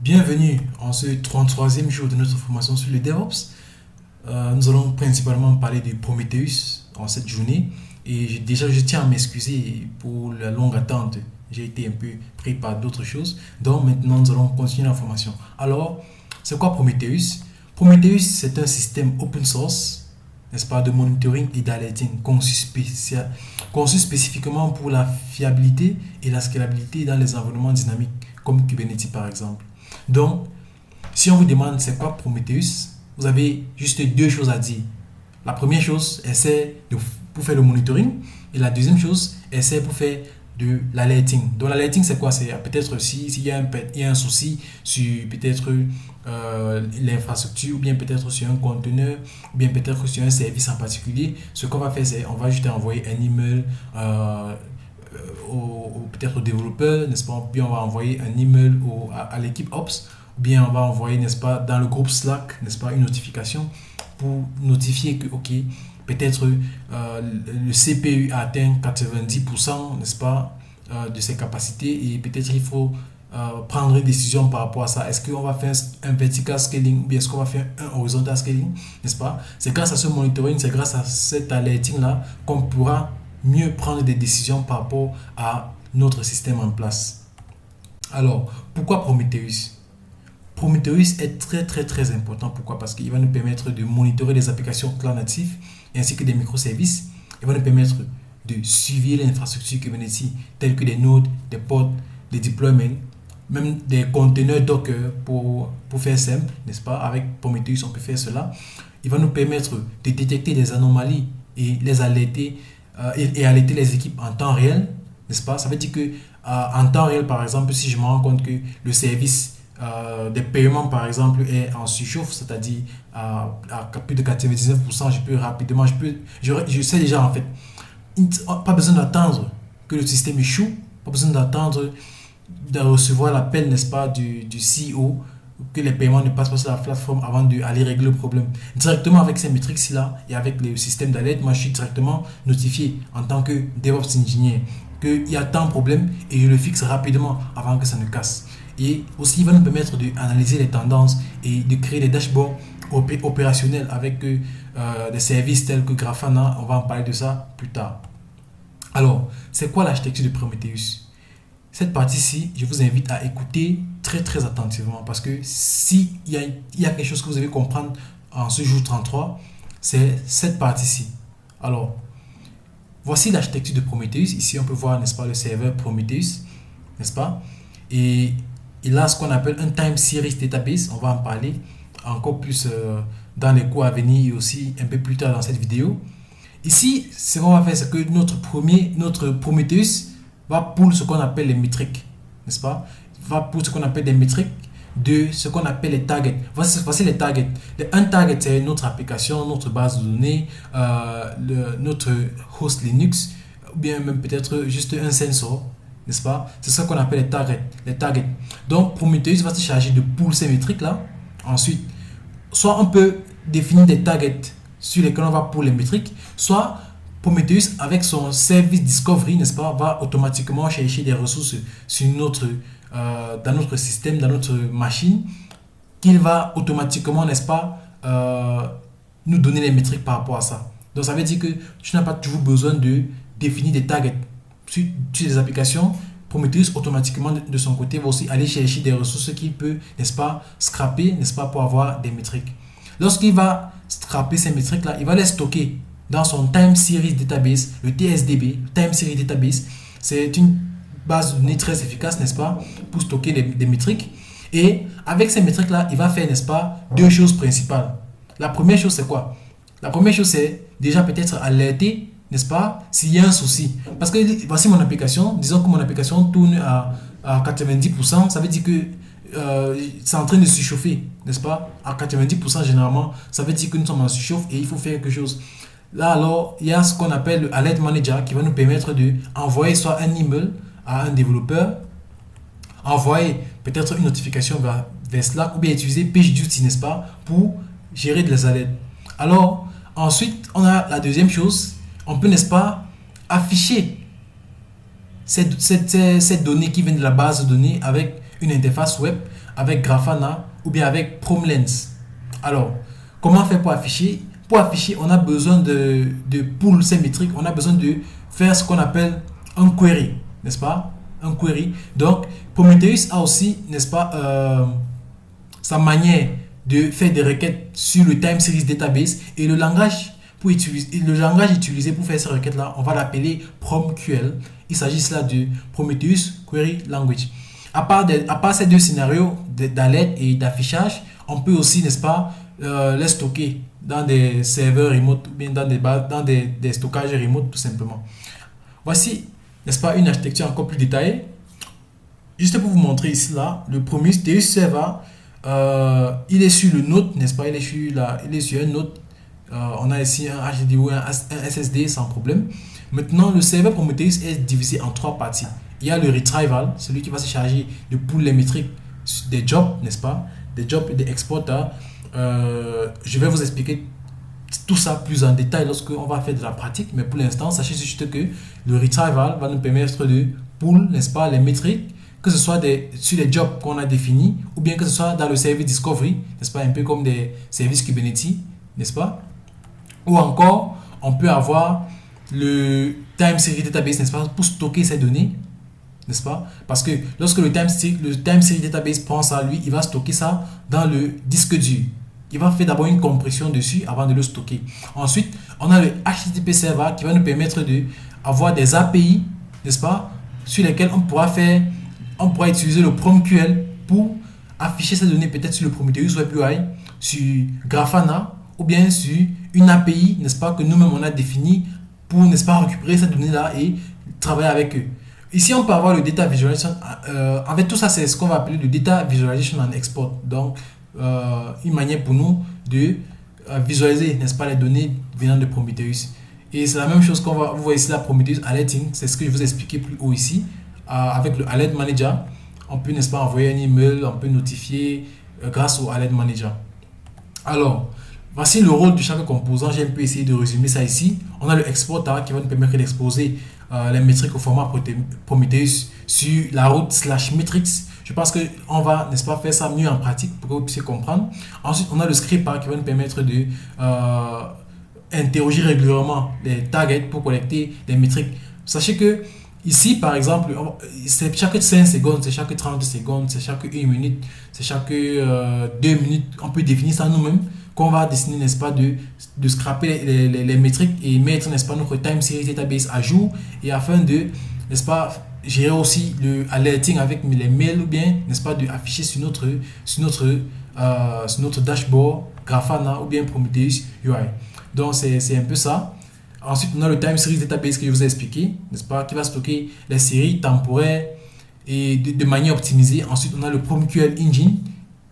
Bienvenue en ce 33e jour de notre formation sur le DevOps. Nous allons principalement parler du Prometheus en cette journée. Et déjà, je tiens à m'excuser pour la longue attente. J'ai été un peu pris par d'autres choses. Donc maintenant, nous allons continuer la formation. Alors, c'est quoi Prometheus? Prometheus, c'est un système open source, n'est-ce pas, de monitoring et d'alerting conçu spécifiquement pour la fiabilité et la scalabilité dans les environnements dynamiques, comme Kubernetes par exemple. Donc, si on vous demande c'est quoi Prometheus, vous avez juste deux choses à dire. La première chose, pour faire le monitoring. Et la deuxième chose, c'est pour faire de l'alerting. Donc l'alerting, c'est quoi? C'est peut-être s'il y a un souci sur peut-être l'infrastructure, ou bien peut-être sur un conteneur, ou bien peut-être sur un service en particulier. Ce qu'on va faire, c'est on va juste envoyer un email peut-être au développeur, n'est-ce pas? Puis on va envoyer un email à l'équipe Ops, ou bien on va envoyer, n'est-ce pas, dans le groupe Slack, n'est-ce pas, une notification pour notifier que, ok, peut-être le CPU a atteint 90%, n'est-ce pas, de ses capacités et peut-être il faut prendre une décision par rapport à ça. Est-ce qu'on va faire un vertical scaling ou bien est-ce qu'on va faire un horizontal scaling, n'est-ce pas? C'est grâce à ce monitoring, c'est grâce à cet alerting-là qu'on pourra mieux prendre des décisions par rapport à notre système en place. Alors, pourquoi Prometheus? Prometheus est très très très important. Pourquoi? Parce qu'il va nous permettre de monitorer les applications cloud natifs ainsi que des microservices. Il va nous permettre de suivre l'infrastructure Kubernetes telles que des nodes, des pods, des deployments, même des conteneurs Docker pour faire simple, n'est-ce pas? Avec Prometheus, on peut faire cela. Il va nous permettre de détecter des anomalies et les alerter et alerter les équipes en temps réel, n'est-ce pas? Ça veut dire que en temps réel, par exemple, si je me rends compte que le service des paiements, par exemple, est en surchauffe, c'est-à-dire à plus de 99%, je sais déjà en fait. Pas besoin d'attendre que le système échoue, pas besoin d'attendre de recevoir l'appel, n'est-ce pas, du CEO, que les paiements ne passent pas sur la plateforme avant d'aller régler le problème. Directement avec ces métriques-là et avec le système d'alerte, moi je suis directement notifié en tant que DevOps Engineer qu'il y a tant de problèmes et je le fixe rapidement avant que ça ne casse. Et aussi, il va nous permettre d'analyser les tendances et de créer des dashboards opérationnels avec des services tels que Grafana. On va en parler de ça plus tard. Alors, c'est quoi l'architecture de Prometheus? Cette partie-ci, je vous invite à écouter très très attentivement parce que s'il y a quelque chose que vous devez comprendre en ce jour 33, c'est cette partie-ci. Alors, voici l'architecture de Prometheus. Ici, on peut voir, n'est-ce pas, le serveur Prometheus, n'est-ce pas? Et il a ce qu'on appelle un time series database. On va en parler encore plus dans les cours à venir et aussi un peu plus tard dans cette vidéo. Ici, ce qu'on va faire, c'est que notre Prometheus va pour ce qu'on appelle les métriques, n'est-ce pas? Va pour ce qu'on appelle des métriques de ce qu'on appelle les targets. Voici les targets. Un target, c'est notre application, notre base de données, notre host Linux, ou bien même peut-être juste un sensor, n'est-ce pas? C'est ça qu'on appelle les targets. Donc, Prometheus va se charger de pour ces métriques-là. Ensuite, soit on peut définir des targets sur lesquels on va pour les métriques, soit Prometheus, avec son service Discovery, n'est-ce pas, va automatiquement chercher des ressources sur dans notre système, dans notre machine, qu'il va automatiquement, n'est-ce pas, nous donner les métriques par rapport à ça. Donc, ça veut dire que tu n'as pas toujours besoin de définir des targets sur les applications. Prometheus, automatiquement, de son côté, va aussi aller chercher des ressources qu'il peut, n'est-ce pas, scraper, n'est-ce pas, pour avoir des métriques. Lorsqu'il va scraper ces métriques-là, il va les stocker dans son Time Series Database, le TSDB. Le Time Series Database, c'est une base de données très efficace, n'est-ce pas, pour stocker des métriques. Et avec ces métriques-là, il va faire, n'est-ce pas, deux choses principales. La première chose, c'est quoi? La première chose, c'est déjà peut-être alerter, n'est-ce pas, s'il y a un souci. Parce que voici mon application. Disons que mon application tourne à 90%. Ça veut dire que c'est en train de surchauffer, n'est-ce pas? À 90% généralement, ça veut dire que nous sommes en surchauffe et il faut faire quelque chose. Là, alors, il y a ce qu'on appelle le Alert Manager qui va nous permettre d'envoyer soit un email à un développeur, envoyer peut-être une notification vers Slack ou bien utiliser PageDuty, n'est-ce pas, pour gérer des alertes. Alors, ensuite, on a la deuxième chose. On peut, n'est-ce pas, afficher cette donnée qui vient de la base de données avec une interface web avec Grafana ou bien avec PromLens. Alors, comment faire pour afficher? Pour afficher, on a besoin de pull ces métriques, on a besoin de faire ce qu'on appelle un query, n'est-ce pas? Un query. Donc, Prometheus a aussi, n'est-ce pas, sa manière de faire des requêtes sur le time series database, et le langage utilisé pour faire ces requêtes là, on va l'appeler PromQL. Il s'agit là de Prometheus Query Language. À part ces deux scénarios d'alerte et d'affichage, on peut aussi, n'est-ce pas, les stocker dans des serveurs remote ou bien dans des stockages remote tout simplement. Voici, n'est-ce pas, une architecture encore plus détaillée. Juste pour vous montrer ici là, le Prometheus Server, il est sur le node, n'est-ce pas, il est sur un node. On a ici un HDD ou un SSD sans problème. Maintenant, le serveur Prometheus est divisé en trois parties. Il y a le retrieval, celui qui va se charger de pull les métriques des jobs, n'est-ce pas, des jobs et des exporters. Je vais vous expliquer tout ça plus en détail lorsqu'on va faire de la pratique, mais pour l'instant, sachez juste que le retrieval va nous permettre de pull, n'est-ce pas, les métriques, que ce soit sur les jobs qu'on a définis ou bien que ce soit dans le service discovery, n'est-ce pas, un peu comme des services Kubernetes, n'est-ce pas, ou encore on peut avoir le time series database, n'est-ce pas, pour stocker ces données, n'est-ce pas, parce que lorsque le time series database prend ça, lui, il va stocker ça dans le disque dur. Il va faire d'abord une compression dessus avant de le stocker. Ensuite, on a le HTTP server qui va nous permettre d'avoir des API, n'est-ce pas, sur lesquelles on pourra utiliser le PromQL pour afficher ces données peut-être sur le Prometheus Web UI, sur Grafana ou bien sur une API, n'est-ce pas, que nous-mêmes on a défini pour, n'est-ce pas, récupérer ces données-là et travailler avec eux. Ici, on peut avoir le data visualization. Avec tout ça, c'est ce qu'on va appeler le data visualization and export. Donc, une manière pour nous de visualiser, n'est-ce pas, les données venant de Prometheus. Et c'est la même chose vous voyez ici la Prometheus Alerting, c'est ce que je vous ai expliqué plus haut ici. Avec le Alert Manager, on peut, n'est-ce pas, envoyer un email, on peut notifier grâce au Alert Manager. Alors, voici le rôle de chaque composant. J'ai un peu essayé de résumer ça ici. On a le exporter qui va nous permettre d'exposer les métriques au format Prometheus sur la route /metrics. Je pense qu'on va, n'est-ce pas, faire ça mieux en pratique pour que vous puissiez comprendre. Ensuite, on a le script qui va nous permettre de interroger régulièrement les targets pour collecter des métriques. Sachez que ici, par exemple, c'est chaque 5 secondes, c'est chaque 30 secondes, c'est chaque 1 minute, c'est chaque 2 minutes. On peut définir ça nous-mêmes, qu'on va décider, n'est-ce pas, de scraper les métriques et mettre, n'est-ce pas, notre time series database à jour, et afin de, n'est-ce pas, gérer aussi le alerting avec les mails ou bien, n'est-ce pas, de afficher sur notre dashboard Grafana ou bien Prometheus UI. Donc c'est un peu ça. Ensuite, on a le time series database que je vous ai expliqué, n'est-ce pas, qui va stocker les séries temporaires et de manière optimisée. Ensuite, on a le PromQL Engine,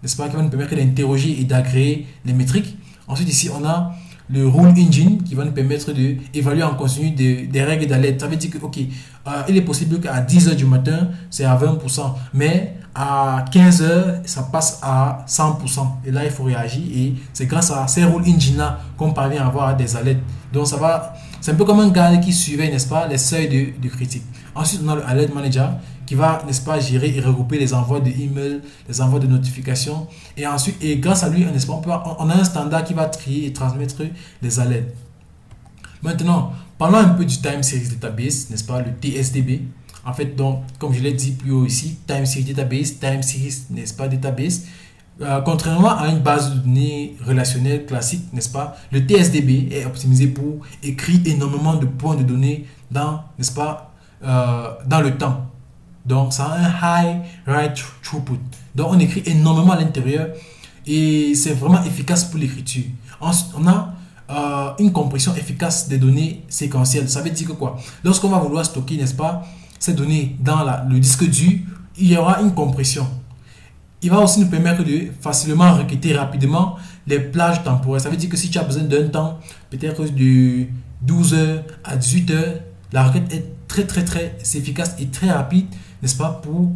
n'est-ce pas, qui va nous permettre d'interroger et d'agréger les métriques. Ensuite, ici, on a le Rule Engine qui va nous permettre d'évaluer en continu des règles d'alerte. Ça veut dire que, ok, il est possible qu'à 10h du matin, c'est à 20%, mais à 15h, ça passe à 100%. Et là, il faut réagir, et c'est grâce à ces Rule Engine-là qu'on parvient à avoir des alertes. Donc, c'est un peu comme un gars qui surveille, n'est-ce pas, les seuils de critique. Ensuite, on a le Alert Manager qui va, n'est-ce pas, gérer et regrouper les envois de emails, les envois de notifications. Et ensuite, et grâce à lui, n'est-ce pas, on a un standard qui va trier et transmettre les alertes. Maintenant, parlons un peu du Time Series Database, n'est-ce pas, le TSDB. En fait, donc, comme je l'ai dit plus haut ici, Time Series Database, Time Series, n'est-ce pas, Database. Contrairement à une base de données relationnelle classique, n'est-ce pas, le TSDB est optimisé pour écrire énormément de points de données dans, n'est-ce pas, dans le temps. Donc, ça a un high write throughput. Donc, on écrit énormément à l'intérieur et c'est vraiment efficace pour l'écriture. Ensuite, on a une compression efficace des données séquentielles. Ça veut dire que quoi? Lorsqu'on va vouloir stocker, n'est-ce pas, ces données dans le disque dur, il y aura une compression. Il va aussi nous permettre de facilement requêter rapidement les plages temporelles. Ça veut dire que si tu as besoin d'un temps, peut-être de 12h à 18h, la requête est très efficace et très rapide, n'est-ce pas, pour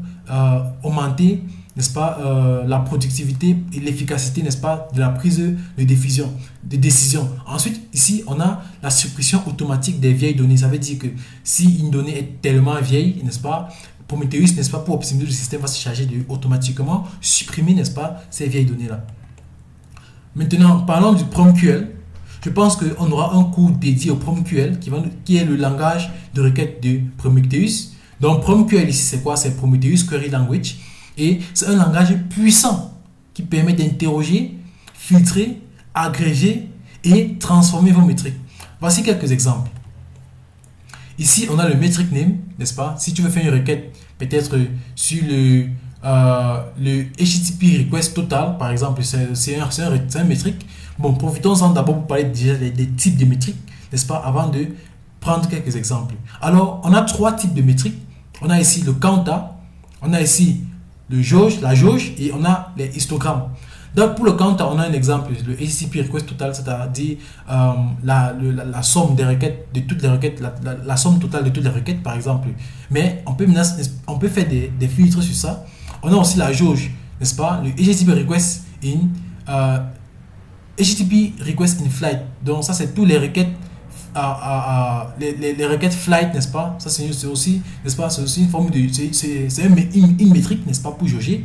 augmenter, n'est-ce pas, la productivité et l'efficacité, n'est-ce pas, de la prise de décision. Ensuite, ici, on a la suppression automatique des vieilles données. Ça veut dire que si une donnée est tellement vieille, n'est-ce pas, Prometheus, n'est-ce pas, pour optimiser le système, va se charger de automatiquement supprimer, n'est-ce pas, ces vieilles données-là. Maintenant, parlons du PromQL. Je pense qu'on aura un cours dédié au PromQL qui est le langage de requête de Prometheus. Donc, PromQL ici, c'est quoi? C'est Prometheus Query Language. Et c'est un langage puissant qui permet d'interroger, filtrer, agréger et transformer vos métriques. Voici quelques exemples. Ici, on a le metric name, n'est-ce pas? Si tu veux faire une requête, peut-être sur le HTTP request total, par exemple, c'est un métrique. Bon, profitons-en d'abord pour parler déjà des types de métriques, n'est-ce pas? Avant de prendre quelques exemples. Alors, on a 3 types de métriques. On a ici le counter, on a ici la jauge et on a les histogrammes. Donc pour le counter, on a un exemple, le HTTP request total, c'est-à-dire la somme des requêtes, de toutes les requêtes, la somme totale de toutes les requêtes par exemple. Mais on peut faire des filtres sur ça. On a aussi la jauge, n'est-ce pas, le HTTP request in flight. Donc ça c'est tous les requêtes les requêtes flight, n'est-ce pas? Ça c'est aussi, n'est-ce pas, c'est aussi une forme de une métrique, n'est-ce pas, pour jauger.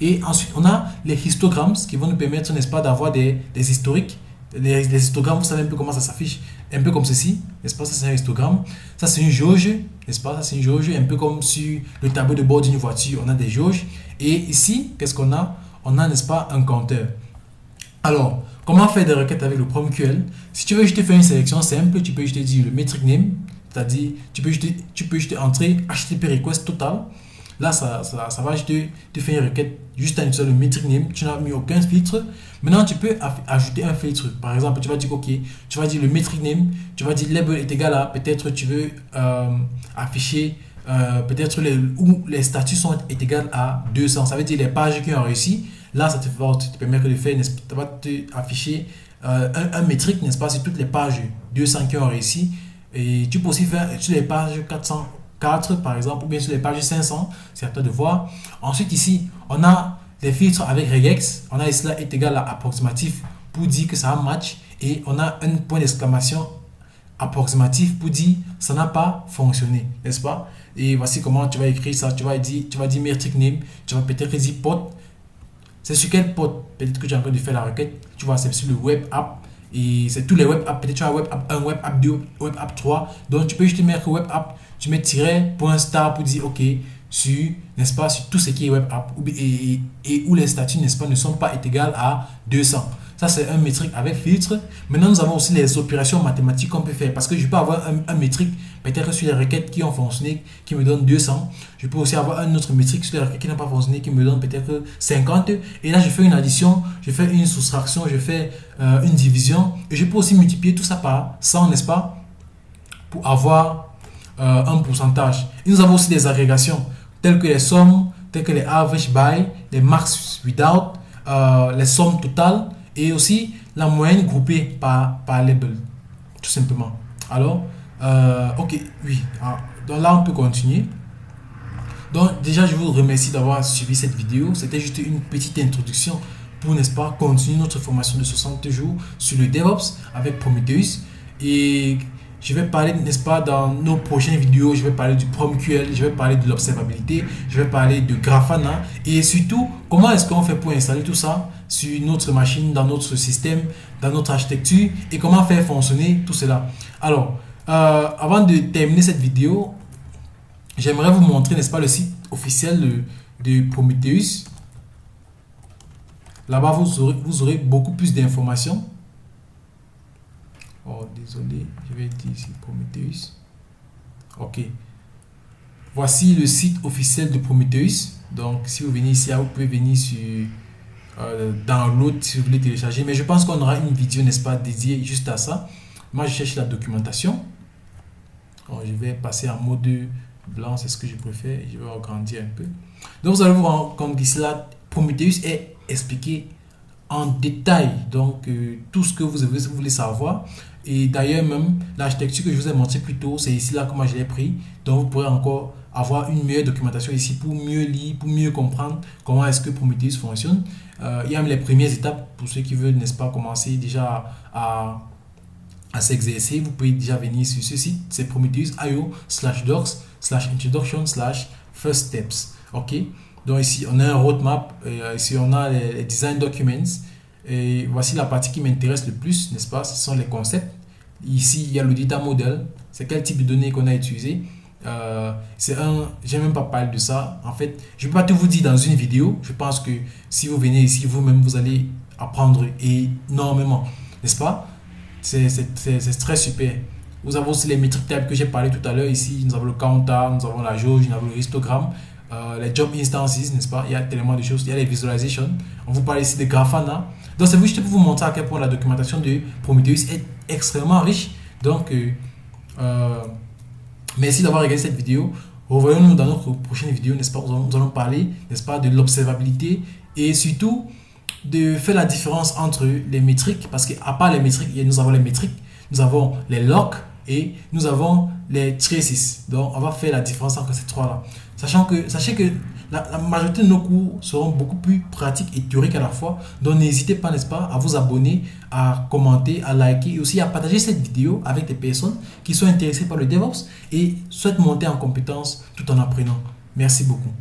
Et ensuite on a les histogrammes qui vont nous permettre, n'est-ce pas, d'avoir des historiques. Les histogrammes, vous savez un peu comment ça s'affiche, un peu comme ceci, n'est-ce pas? Ça c'est un histogramme, ça c'est une jauge, n'est-ce pas? Ça c'est une jauge, un peu comme sur le tableau de bord d'une voiture, on a des jauges. Et ici, qu'est-ce qu'on a? On a, n'est-ce pas, un compteur. Alors, comment faire des requêtes avec le PromQL? Si tu veux juste faire une sélection simple, tu peux juste dire le metric name, c'est-à-dire tu peux juste entrer HTTP request total. Là, ça va juste te faire une requête juste en utilisant le metric name. Tu n'as mis aucun filtre. Maintenant, tu peux ajouter un filtre. Par exemple, tu vas dire, ok, tu vas dire le metric name, tu vas dire label est égal à, peut-être tu veux afficher, peut-être où les statuts sont égales à 200. Ça veut dire les pages qui ont réussi. Là, ça te permet de faire, ça va t'afficher un métrique, n'est-ce pas, sur toutes les pages 200 qui ont réussi. Et tu peux aussi faire sur les pages 404, par exemple, ou bien sur les pages 500, c'est à toi de voir. Ensuite, ici, on a des filtres avec regex. On a ici là est égal à approximatif pour dire que ça match. Et on a un point d'exclamation approximatif pour dire ça n'a pas fonctionné, n'est-ce pas? Et voici comment tu vas écrire ça. Tu vas dire metric name, tu vas peut-être dire port. C'est sur quel port peut-être que tu es en train de faire la requête. Tu vois, c'est sur le web app. Et c'est tous les web apps. Peut-être tu as web app 1, web app 2, web app 3. Donc tu peux juste mettre web app. Tu mets tiret point star pour dire ok sur, n'est-ce pas, sur tout ce qui est web app. Et où les statuts, n'est-ce pas, ne sont pas égales à 200. Ça, c'est un métrique avec filtre. Maintenant, nous avons aussi les opérations mathématiques qu'on peut faire. Parce que je peux avoir un métrique, peut-être sur les requêtes qui ont fonctionné, qui me donne 200. Je peux aussi avoir un autre métrique sur les requêtes qui n'ont pas fonctionné, qui me donne peut-être 50. Et là, je fais une addition, je fais une soustraction, je fais une division. Et je peux aussi multiplier tout ça par 100, n'est-ce pas, pour avoir un pourcentage. Et nous avons aussi des agrégations, telles que les sommes, telles que les average by, les max without, les sommes totales, et aussi la moyenne groupée par label, tout simplement. Alors, ok, oui. Donc là, on peut continuer. Donc déjà, je vous remercie d'avoir suivi cette vidéo. C'était juste une petite introduction pour, n'est-ce pas, continuer notre formation de 60 jours sur le DevOps avec Prometheus. Et je vais parler, n'est-ce pas, dans nos prochaines vidéos, je vais parler du PromQL, je vais parler de l'observabilité, je vais parler de Grafana et surtout, comment est-ce qu'on fait pour installer tout ça sur notre machine, dans notre système, dans notre architecture et comment faire fonctionner tout cela. Alors, avant de terminer cette vidéo, j'aimerais vous montrer, n'est-ce pas, le site officiel de Prometheus. Là-bas, vous aurez beaucoup plus d'informations. Oh, désolé, je vais dire ici Prometheus. Ok. Voici le site officiel de Prometheus. Donc, si vous venez ici, vous pouvez venir sur download si vous voulez télécharger. Mais je pense qu'on aura une vidéo, n'est-ce pas, dédiée juste à ça. Moi, je cherche la documentation. Alors, je vais passer en mode blanc, c'est ce que je préfère. Je vais agrandir un peu. Donc, vous allez vous rendre compte qu'ici, là, Prometheus est expliqué en détail. Donc, tout ce que vous voulez savoir. Et d'ailleurs, même l'architecture que je vous ai montré plus tôt, c'est ici là que moi je l'ai pris. Donc, vous pourrez encore avoir une meilleure documentation ici pour mieux lire, pour mieux comprendre comment est-ce que Prometheus fonctionne. Il y a même les premières étapes pour ceux qui veulent, n'est-ce pas, commencer déjà à s'exercer. Vous pouvez déjà venir sur ce site, c'est prometheus.io/docs/introduction/ first steps. Ok, donc ici on a un roadmap, ici on a les design documents, et voici la partie qui m'intéresse le plus, n'est-ce pas? Ce sont les concepts. Ici il y a le data model, c'est quel type de données qu'on a utilisé. J'ai même pas parlé de ça. En fait, je peux pas tout vous dire dans une vidéo. Je pense que si vous venez ici vous-même, vous allez apprendre énormément, n'est-ce pas? C'est très super. Vous avez aussi les métriques tables que j'ai parlé tout à l'heure. Ici, nous avons le counter, nous avons la jauge, nous avons le histogramme, les job instances, n'est-ce pas? Il y a tellement de choses. Il y a les visualizations. On vous parle ici de Grafana. Donc, c'est juste pour vous montrer à quel point la documentation de Prometheus est extrêmement riche. Donc, merci d'avoir regardé cette vidéo. Revoyons-nous dans notre prochaine vidéo, n'est-ce pas? Nous allons parler, n'est-ce pas, de l'observabilité et surtout de faire la différence entre les métriques, parce qu'à part les métriques, nous avons les métriques, nous avons les logs et nous avons les traces. Donc, on va faire la différence entre ces trois-là. Sachez que la majorité de nos cours seront beaucoup plus pratiques et théoriques à la fois. Donc, n'hésitez pas, n'est-ce pas, à vous abonner, à commenter, à liker et aussi à partager cette vidéo avec des personnes qui sont intéressées par le DevOps et souhaitent monter en compétences tout en apprenant. Merci beaucoup.